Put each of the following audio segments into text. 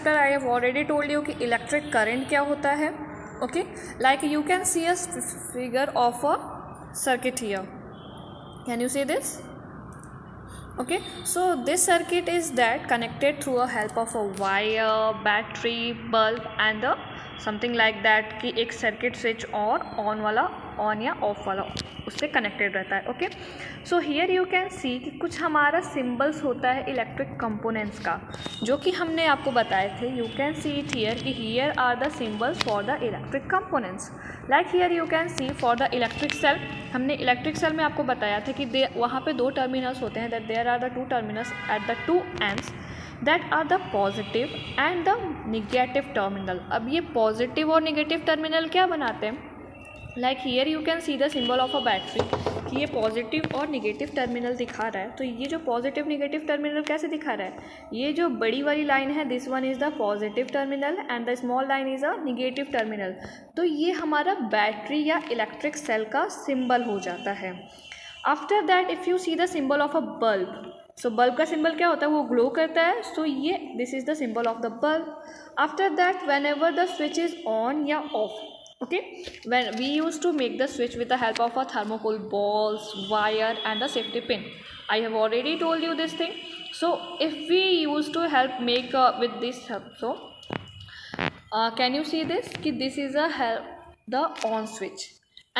Chapter I have already told you कि electric current क्या होता है. Okay, like you can C a figure of a circuit here. Can you see this? Okay, so this circuit is that connected through a help of a wire, battery, bulb and the something like that कि एक circuit switch और on वाला, on या of वाला उससे connected रहता है. Okay, so here you can see कि कुछ हमारा सिम्बल्स होता है इलेक्ट्रिक कंपोनेंट्स का, जो कि हमने आपको बताए थे. You can see it here कि here are the symbols for the electric components. Like here you can see for the electric cell. हमने इलेक्ट्रिक सेल में आपको बताया था कि वहाँ पे दो टर्मिनल्स होते हैं, that there are the two terminals at the two ends that are the positive end the negative terminal. अब ये पॉजिटिव और निगेटिव टर्मिनल क्या बनाते हैं? Like here you can see the symbol of a battery कि ये positive और negative terminal दिखा रहा है. तो ये जो पॉजिटिव निगेटिव टर्मिनल कैसे दिखा रहा है? ये जो बड़ी वाली लाइन है, this one is the positive terminal and the small line is a negative terminal. तो ये हमारा बैटरी या इलेक्ट्रिक सेल का सिंबल हो जाता है. After that if you see the symbol of a bulb, so bulb का सिंबल क्या होता है? वो ग्लो करता है. सो ये this is the symbol of the bulb. After that when ever the switch is on या of, okay, when we used to make the switch with the help of a thermocol balls, wire and a safety pin. I have already told you this thing. So if we used to help make with this help, so can you see this कि this is a help the on switch,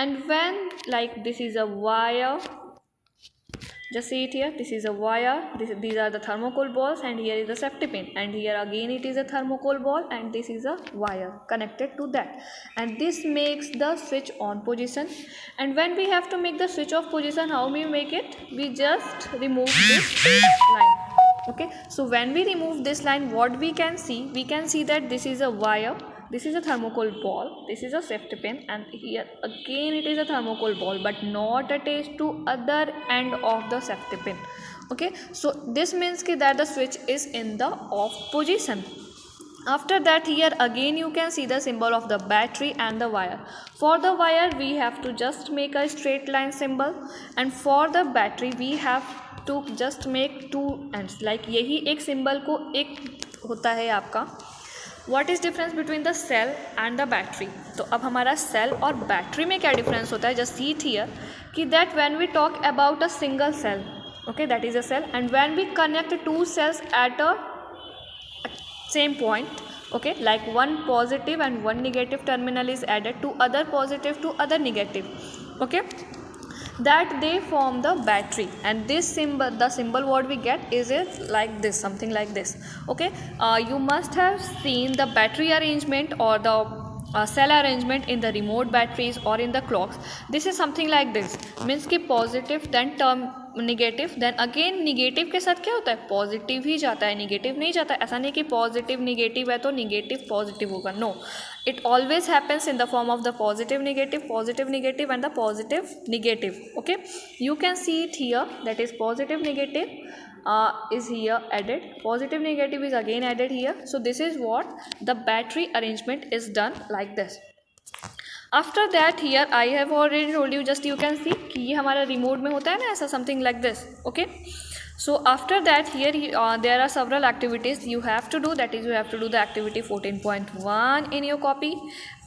and when like this is a wire, just see it here, this is a wire, these are the thermocol balls and here is the safety pin, and here again it is a thermocol ball and this is a wire connected to that, and this makes the switch on position. And when we have to make the switch off position, how we make it? We just remove this line. Okay, so when we remove this line, what we can see? We can see that this is a wire, this is a thermocol ball, this is a safety pin, and here again it is a thermocol ball but not attached to other end of the safety pin. Okay, so this means that the switch is in the off position. After that, here again you can see the symbol of the battery and the wire. For the wire we have to just make a straight line symbol, and for the battery we have to just make two ends. Like यही एक symbol को एक होता है आपका. What is difference between the cell and the battery? तो अब हमारा cell और battery में क्या difference होता है? Just see it here कि that when we talk about a single cell, okay, that is a cell, and when we connect two cells at a same point, okay, like one positive and one negative terminal is added to other positive to other negative, okay, that they form the battery. And this symbol, the symbol what we get is it like this, something like this. Okay, you must have seen the battery arrangement or the cell arrangement in the remote batteries or in the clocks. This is something like this, means कि positive then term negative, then again negative के साथ क्या होता है? Positive ही जाता है, negative नहीं जाता. ऐसा नहीं कि पॉजिटिव निगेटिव है तो निगेटिव पॉजिटिव होगा. No, it always happens in the form of the positive negative and the positive negative. Okay, you can see it here, that is positive negative is here added, positive negative is again added here. So this is what the battery arrangement is done like this. After that, here I have already told you, just you can see कि ये हमारा remote में होता है ना ऐसा, something like this. Okay, so after that here there are several activities you have to do. That is, you have to do the activity 14.1 in your copy,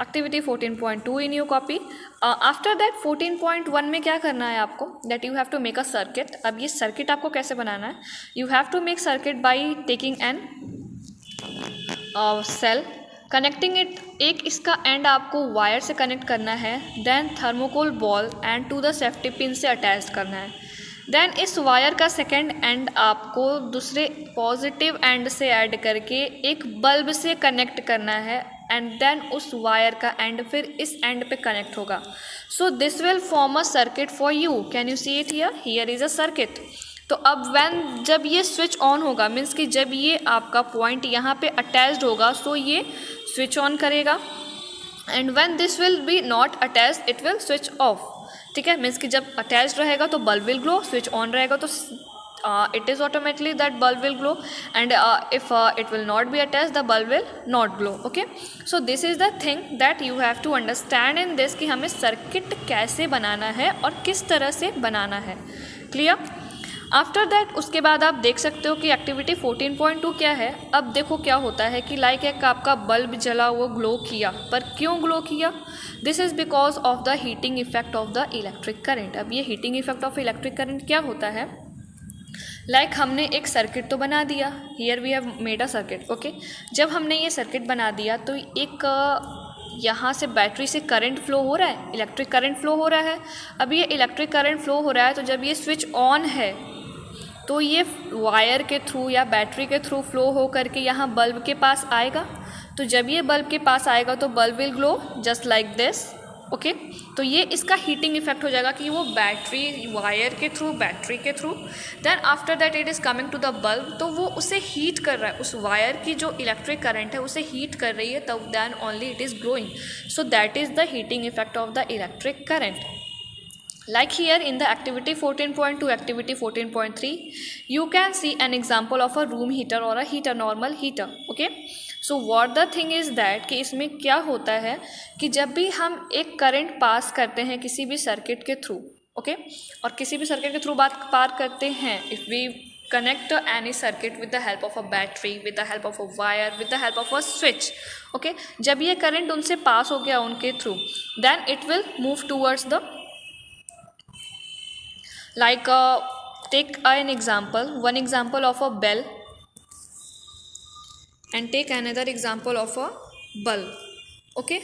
activity 14.2 in your copy. After that 14.1 में क्या करना है आपको? That you have to make a circuit. अब ये circuit आपको कैसे बनाना है? You have to make circuit by taking an cell, connecting it, एक इसका एंड आपको वायर से कनेक्ट करना है, then thermocol ball and to the safety pin से अटैच करना है. देन इस वायर का सेकेंड एंड आपको दूसरे पॉजिटिव एंड से ऐड करके एक बल्ब से कनेक्ट करना है, एंड देन उस वायर का एंड फिर इस एंड पे कनेक्ट होगा. So this will form a circuit for you. Can you see it here? Here is a circuit. तो अब व्हेन जब ये स्विच ऑन होगा, मीन्स कि जब ये आपका पॉइंट यहाँ पे अटैच्ड होगा, सो ये स्विच ऑन करेगा, and when this will be not attached it will switch off. ठीक है, मीन्स कि जब अटैच्ड रहेगा तो bulb will glow, switch on रहेगा तो it is automatically that bulb will glow, and if it will not be attached, the bulb will not glow. Okay, so this is the thing that you have to understand in this कि हमें circuit कैसे बनाना है और किस तरह से बनाना है. Clear? After that उसके बाद आप देख सकते हो कि एक्टिविटी 14.2 क्या है। अब देखो क्या होता है कि लाइक एक आपका बल्ब जला, वो ग्लो किया, पर क्यों ग्लो किया? This is because of the heating effect of the electric current. अब ये heating effect of electric current क्या होता है? लाइक हमने एक सर्किट तो बना दिया, here we have made a circuit, okay. जब हमने ये सर्किट बना दिया तो एक यहाँ से बैटरी से करंट फ्लो हो रहा है, इलेक्ट्रिक करंट फ्लो हो रहा है। अब ये इलेक्ट्रिक करंट फ्लो हो रहा है तो जब ये स्विच ऑन है तो ये वायर के थ्रू या बैटरी के थ्रू फ्लो हो करके यहाँ बल्ब के पास आएगा। तो जब ये बल्ब के पास आएगा तो bulb will glow just like this, okay. तो ये इसका हीटिंग इफेक्ट हो जाएगा कि वो बैटरी वायर के थ्रू, बैटरी के through, then after that it is coming to the bulb, तो वो उसे हीट कर रहा है, उस वायर की जो इलेक्ट्रिक करंट है उसे हीट कर रही है, तब then only it is glowing. So that is the heating effect of the electric current. Like here in the activity 14.2, activity 14.3, you can see an example of a room heater or a heater, normal heater, okay. So what the thing is that कि इसमें क्या होता है कि जब भी हम एक करंट पास करते हैं किसी भी सर्किट के थ्रू, ओके, और किसी भी सर्किट के थ्रू बात पार करते हैं, if we connect any circuit with the help of a battery, with the help of a wire, with the help of a switch, okay, जब ये करंट उनसे पास हो गया उनके through, then it will move towards the like take an example, one example of a bell and take another example of a bulb, okay.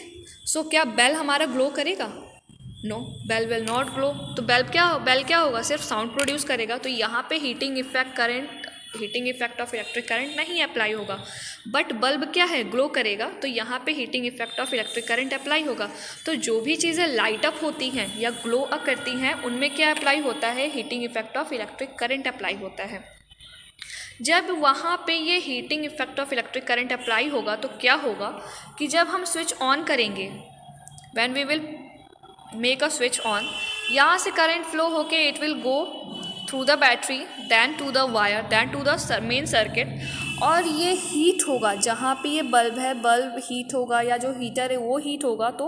So क्या bell हमारा glow करेगा? No, bell will not glow. तो bell क्या होगा? सिर्फ sound produce करेगा। तो यहाँ पे heating effect of electric current नहीं अप्लाई होगा, बट बल्ब क्या है? ग्लो करेगा, तो यहाँ पे heating effect of electric current apply होगा। तो जो भी चीज़ें लाइट अप होती हैं या ग्लो अप करती हैं उनमें क्या अप्लाई होता है? Heating effect of electric current apply होता है। जब वहाँ पे ये heating effect of electric current apply होगा तो क्या होगा कि जब हम स्विच ऑन करेंगे, when we will make a switch on, यहाँ से करंट फ्लो होके it will go through the battery, then to the wire, then to the main circuit, और ये हीट होगा। जहाँ पे ये बल्ब है, बल्ब हीट होगा या जो हीटर है वो हीट होगा, तो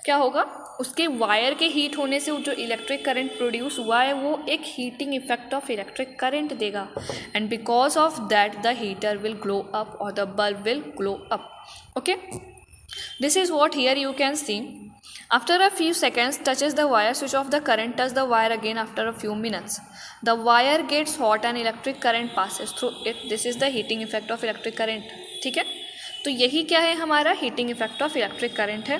क्या होगा? उसके वायर के हीट होने से जो इलेक्ट्रिक करंट प्रोड्यूस हुआ है वो एक heating effect of electric current देगा, and because of that the heater will glow up और the bulb will glow up, okay. This is what here you can see. After a few seconds touches the wire, switch off the current, touch the wire again after a few minutes. The wire gets hot and electric current passes through it. This is the heating effect of electric current. ठीक है, तो यही क्या है? हमारा heating effect of electric current है।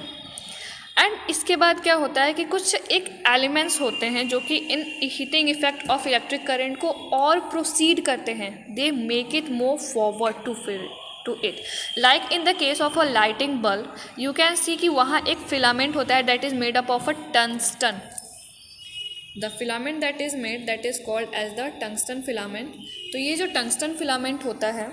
And इसके बाद क्या होता है कि कुछ एक एलिमेंट्स होते हैं जो कि इन heating effect of electric current को और प्रोसीड करते हैं, they make it move forward to it. Like in the case of a lighting bulb, you can see कि वहाँ एक फिलामेंट होता है that is made up of a tungsten. The filament that is made, that is called as the tungsten filament. तो ये जो tungsten filament होता है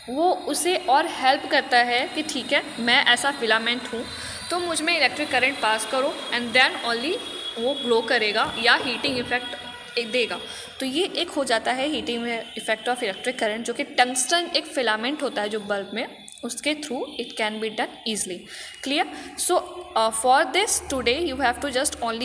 वो उसे और हेल्प करता है कि ठीक है, मैं ऐसा फिलामेंट हूँ तो मुझ में इलेक्ट्रिक करंट पास करो, एंड देन ओनली वो ग्लो करेगा या हीटिंग इफेक्ट देगा। तो ये एक हो जाता है heating effect of electric current, जो कि टंगस्टन एक फिलामेंट होता है जो बल्ब में, उसके through it can be done easily. Clear? So for this today you have to just only